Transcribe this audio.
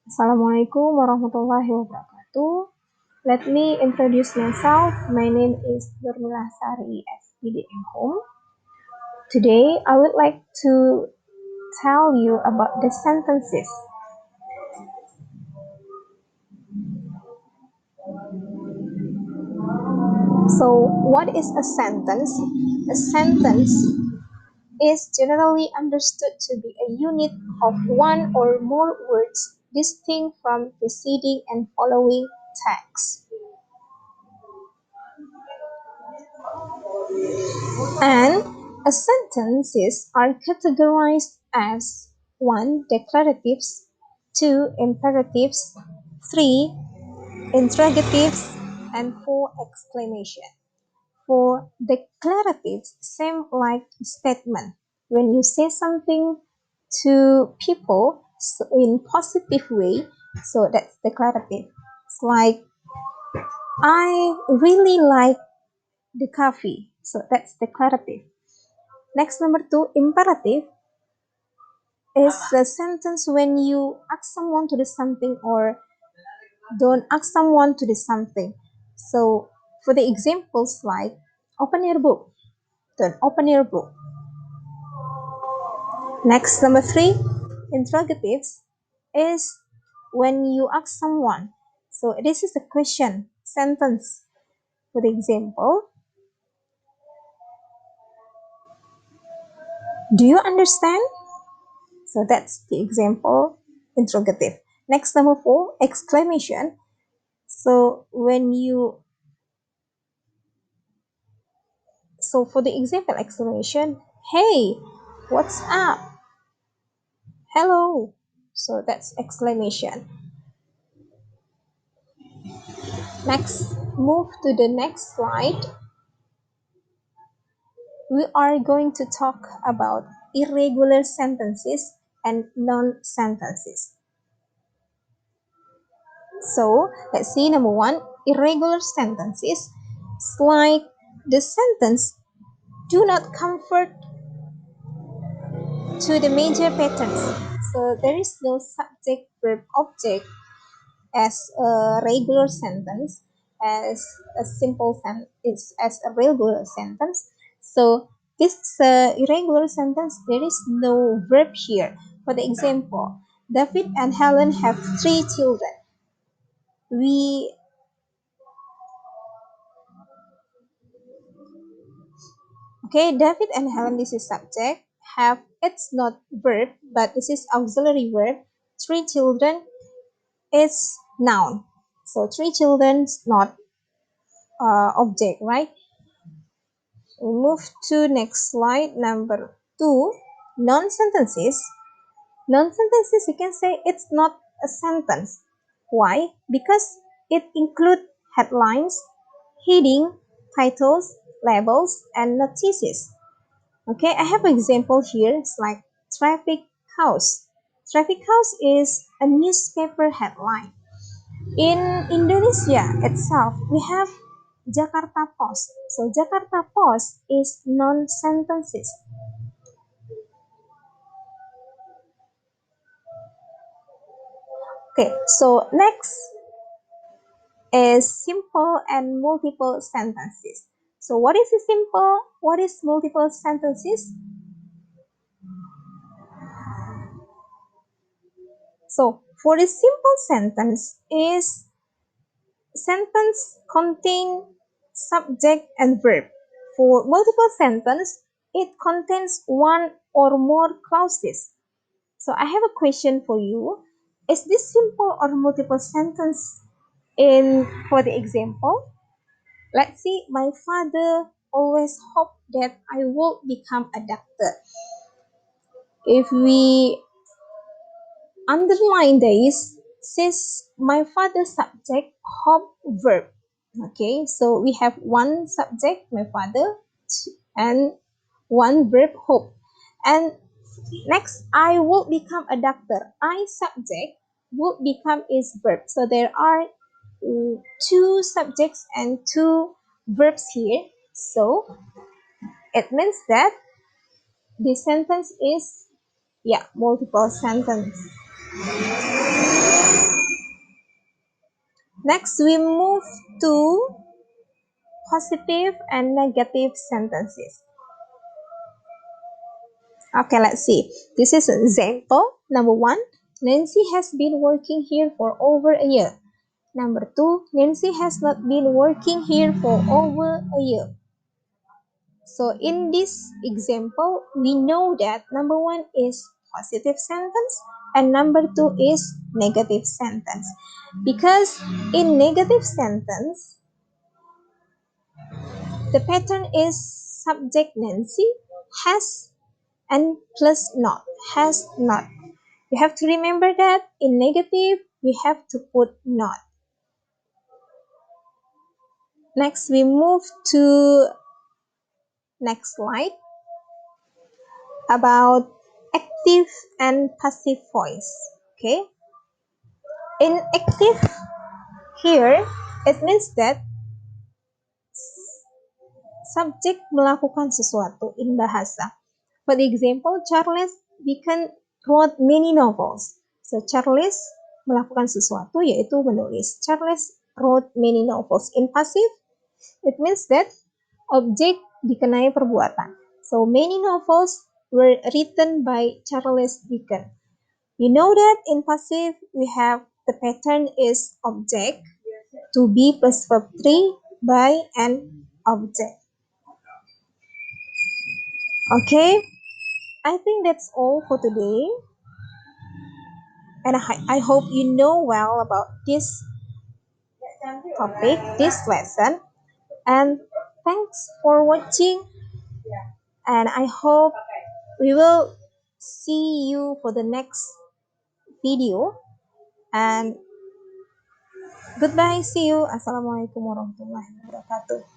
Assalamualaikum warahmatullahi wabarakatuh. Let me introduce myself. My name is Mila Sari SPDM Home. Today, I would like to tell you about the sentences. So, what is a sentence? A sentence is generally understood to be a unit of one or more words distinct from preceding and following text. And sentences are categorized as 1. Declaratives, 2. Imperatives, 3. Interrogatives, and 4. Exclamation. For declaratives, same like statement. When you say something to people in positive way, so that's declarative. It's like, I really like the coffee, so that's declarative. Next, number 2, imperative is the sentence when you ask someone to do something or don't ask someone to do something. So, for the examples like, open your book, don't open your book. Next, number 3, interrogatives is when you ask someone. So, this is a question sentence. For the example, do you understand? So that's the example interrogative. Next, number 4, exclamation. So for the example exclamation, hey, what's up? Hello. So that's exclamation. Next, move to the next slide. We are going to talk about irregular sentences and non-sentences. So let's see, number 1, irregular sentences. It's like the sentence do not convert to the major patterns. So there is no subject, verb, object as a regular sentence, as a simple sentence, as a regular sentence. So this irregular sentence, there is no verb here. For the example, David and Helen have 3 children. David and Helen, this is subject. Have, it's not verb, but this is auxiliary verb. 3 children is noun. So 3 children's not object, right? We move to next slide, number 2, non-sentences. Non-sentences, you can say it's not a sentence. Why? Because it includes headlines, heading, titles, labels, and notices. Okay, I have an example here. It's like traffic house. Traffic house is a newspaper headline. In Indonesia itself, we have Jakarta Post. So Jakarta Post is non-sentences. Okay, so next is simple and multiple sentences. So what is a simple? What is multiple sentences? So for a simple sentence is sentence contain subject and verb. For multiple sentence, it contains one or more clauses. So I have a question for you. Is this simple or multiple sentence for the example? Let's see, my father always hoped that I will become a doctor. If we underline this, says my father's subject, hope, verb. Okay, so we have one subject, my father, and one verb, hope. And next, I will become a doctor. I subject, would become is verb. So there are 2 subjects and 2 verbs here. So it means that the sentence is multiple sentence. Next, we move to positive and negative sentences. Okay, let's see. This is an example. Number one, Nancy has been working here for over a year. Number two, Nancy has not been working here for over a year. So in this example, we know that number one is positive sentence and number two is negative sentence. Because in negative sentence, the pattern is subject Nancy, has, and plus not, has not. You have to remember that in negative, we have to put not. Next, we move to next slide about active and passive voice. Okay. In active here, it means that subjek melakukan sesuatu in bahasa. For example, Charles Dickens wrote many novels. So Charles melakukan sesuatu yaitu menulis. Charles wrote many novels. In passive, it means that objek dikenai perbuatan. So many novels were written by Charles Dickens. You know that in passive we have the pattern is object to be plus verb 3 by an object. Okay, I think that's all for today. And I hope you know well about this topic, this lesson. And thanks for watching. And I hope we will see you for the next video. And goodbye. See you. Assalamualaikum warahmatullahi wabarakatuh.